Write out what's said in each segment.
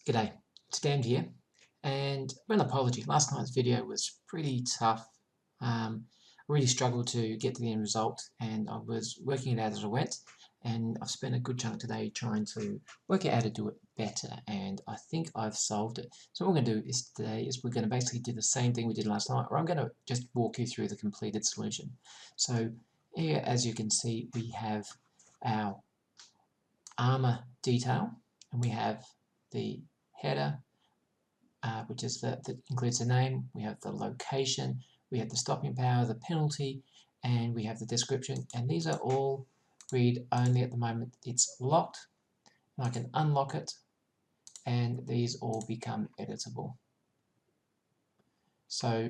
G'day, it's Dan here, and an apology. Last night's video was pretty tough. I really struggled to get to the end result, and I was working it out as I went, and I've spent a good chunk today trying to work out how to do it better, and I think I've solved it. So what we're going to do today is we're going to basically do the same thing we did last night, or I'm going to just walk you through the completed solution. So here, as you can see, we have our armor detail, and we have the header, which is that includes the name. We have the location, we have the stopping power, the penalty, and we have the description. And these are all read only at the moment. It's locked, and I can unlock it, and these all become editable. So,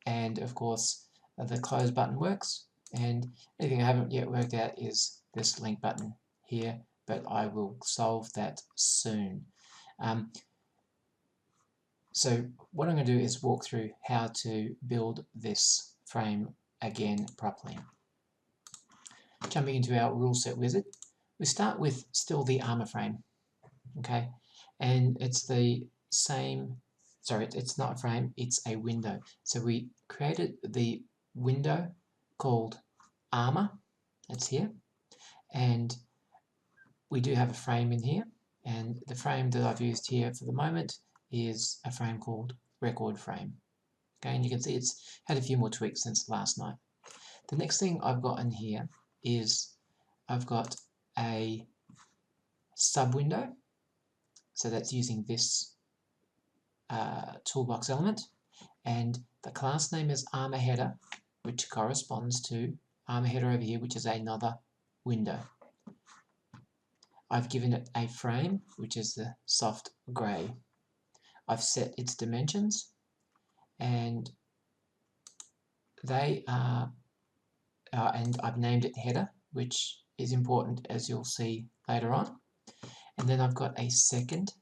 and of course, the close button works. And anything I haven't yet worked out is this link button here, but I will solve that soon. So what I'm going to do is walk through how to build this frame again properly. Jumping into our Ruleset Wizard, we start with still the armor frame, okay? And it's the same, sorry, it's not a frame, it's a window. So we created the window called armor, that's here, and we do have a frame in here, and the frame that I've used here for the moment is a frame called record frame. Okay, and you can see it's had a few more tweaks since last night. The next thing I've got in here is I've got a sub window, so that's using this toolbox element, and the class name is armor header, which corresponds to armor header over here, which is another window. I've given it a frame, which is the soft grey. I've set its dimensions, and they are, and I've named it header, which is important, as you'll see later on. And then I've got a second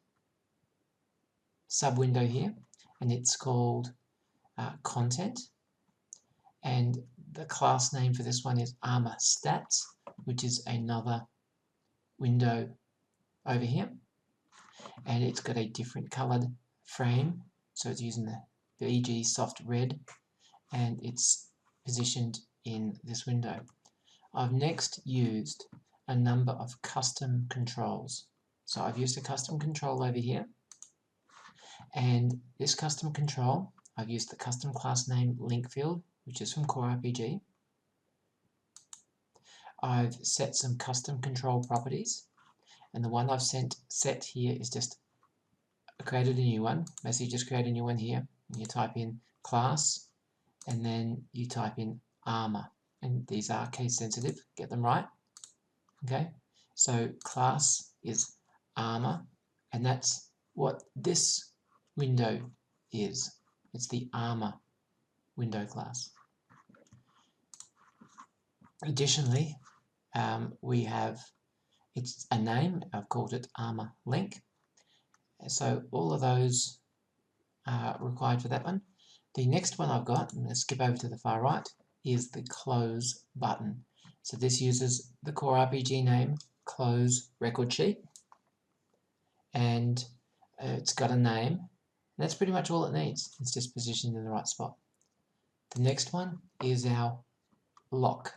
sub window here, and it's called content, and the class name for this one is armor stats, which is another window over here, and it's got a different colored frame, so it's using the BG soft red, and it's positioned in this window. I've next used a number of custom controls. So I've used a custom control over here, and this custom control, I've used the custom class name link field, which is from CoreRPG. I've set some custom control properties, and the one I've set here is just created a new one. Basically just create a new one here, and you type in class, and then you type in armor, and these are case sensitive, get them right. Okay, so class is armor, and that's what this window is. It's the armor window class. Additionally, we have, it's a name, I've called it armor link. So all of those are required for that one. The next one I've got, and let's skip over to the far right, is the close button. So this uses the CoreRPG name, close record sheet, and it's got a name, and that's pretty much all it needs. It's just positioned in the right spot. The next one is our lock,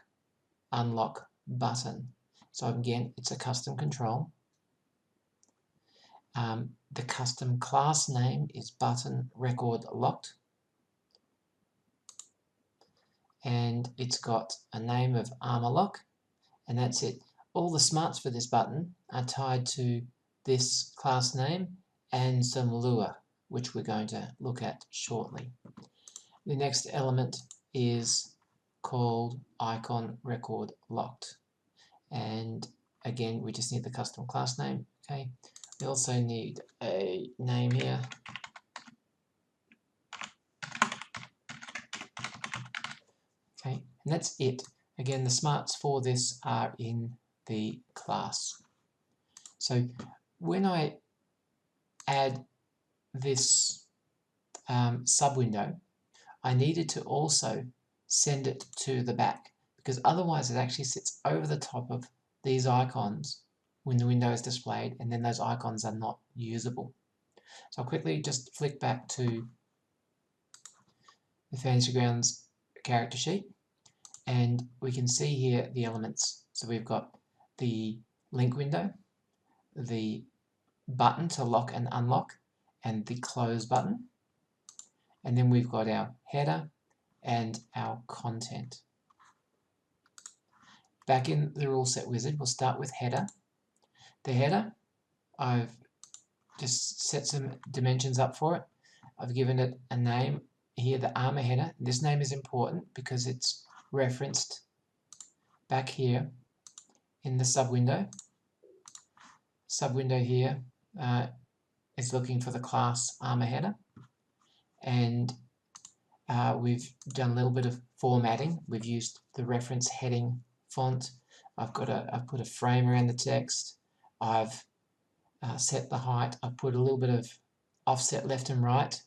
unlock button. So again, it's a custom control. The custom class name is button record locked, and it's got a name of armor lock, and that's it. All the smarts for this button are tied to this class name and some Lua, which we're going to look at shortly. The next element is called icon record locked, and again we just need the custom class name. Okay, we also need a name here. Okay, and that's it. Again, the smarts for this are in the class. So when I add this sub window, I needed to also send it to the back, because otherwise it actually sits over the top of these icons when the window is displayed, and then those icons are not usable. So I'll quickly just flick back to the Fantasy Grounds character sheet, and we can see here the elements. So we've got the link window, the button to lock and unlock, and the close button. And then we've got our header and our content. Back in the Ruleset Wizard, we'll start with header. The header, I've just set some dimensions up for it. I've given it a name here, the armor header. This name is important because it's referenced back here in the sub-window. Sub-window here is looking for the class armor header. And we've done a little bit of formatting. We've used the reference heading font. I've put a frame around the text. I've set the height. I've put a little bit of offset left and right,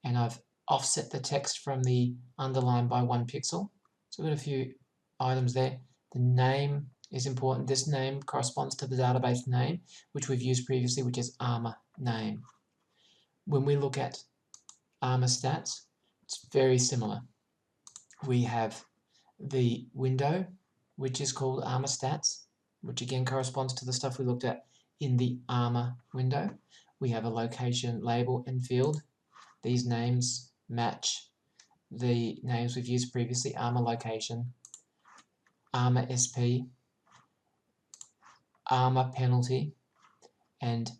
and I've offset the text from the underline by 1 pixel. So we've got a few items there. The name is important. This name corresponds to the database name, which we've used previously, which is armor name. When we look at armor stats, it's very similar. We have the window, which is called armor stats, which again corresponds to the stuff we looked at in the armor window. We have a location label and field. These names match the names we've used previously: armor location, armor SP, armor penalty, and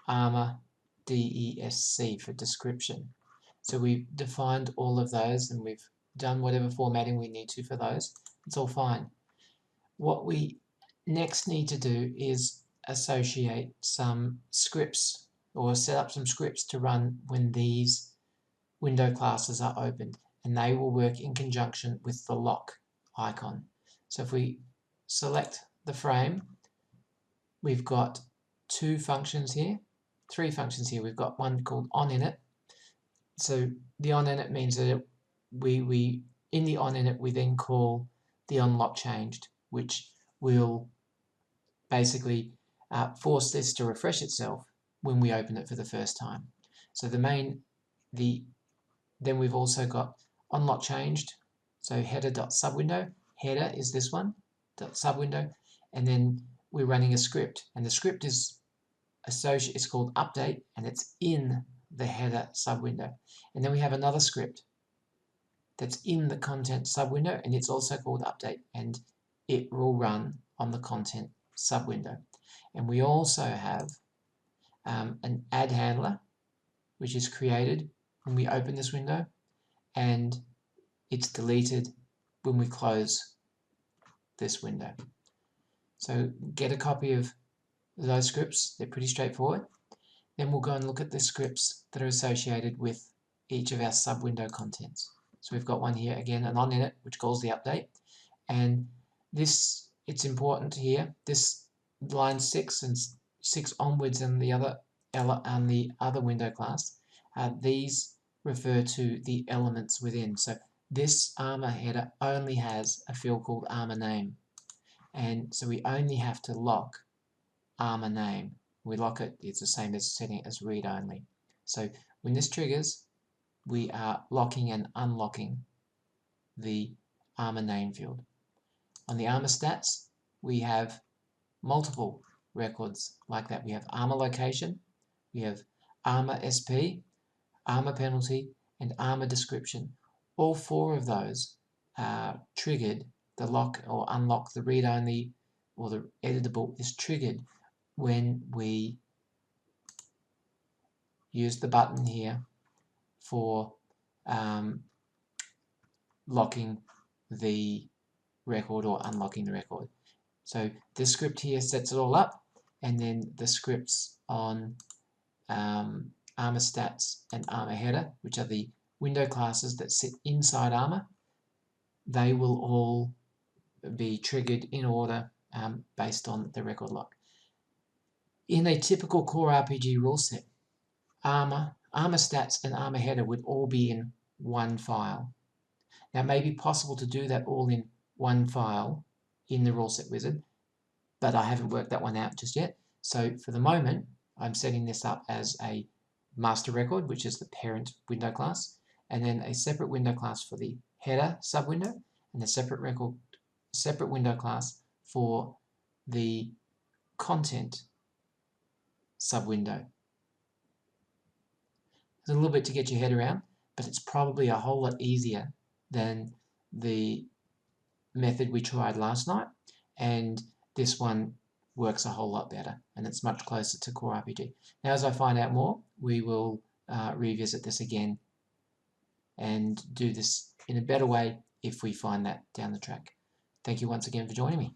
armor DESC for description. So we've defined all of those, and we've done whatever formatting we need to for those. It's all fine. What we next need to do is associate some scripts, or set up some scripts to run when these window classes are opened, and they will work in conjunction with the lock icon. So if we select the frame, we've got 2 functions here, 3 functions here. We've got one called onInit. So the onInit means that we in the onInit we then call the onLockChanged, which will basically force this to refresh itself when we open it for the first time. So then we've also got onLockChanged, so header.subwindow. Header is this one, .subwindow, and then we're running a script, and the script is it's called update, and it's in the header subwindow. And then we have another script that's in the content subwindow, and it's also called update, and it will run on the content subwindow. And we also have an add handler, which is created when we open this window, and it's deleted when we close this window. So get a copy of those scripts. They're pretty straightforward. Then we'll go and look at the scripts that are associated with each of our sub-window contents. So we've got one here, again, an onInit, which calls the update. And this, it's important here, this line 6 and 6 onwards and the other window class, these refer to the elements within. So this armor header only has a field called armor name. And so we only have to lock armor name. We lock it, it's the same as setting it as read only. So when this triggers, we are locking and unlocking the armor name field. On the armor stats, we have multiple records like that. We have armor location, we have armor SP, armor penalty, and armor description. All 4 of those are triggered. The lock or unlock, the read only or the editable, is triggered when we use the button here for locking the record or unlocking the record. So this script here sets it all up, and then the scripts on armor stats and armor header, which are the window classes that sit inside armor, they will all be triggered in order based on the record lock. In a typical CoreRPG rule set, armor stats and armor header would all be in one file. Now it may be possible to do that all in one file in the Ruleset Wizard, but I haven't worked that one out just yet. So for the moment, I'm setting this up as a master record, which is the parent window class, and then a separate window class for the header subwindow, and a separate window class for the content subwindow. It's a little bit to get your head around, but it's probably a whole lot easier than the method we tried last night, and this one works a whole lot better, and it's much closer to CoreRPG. Now, as I find out more, we will revisit this again and do this in a better way if we find that down the track. Thank you once again for joining me.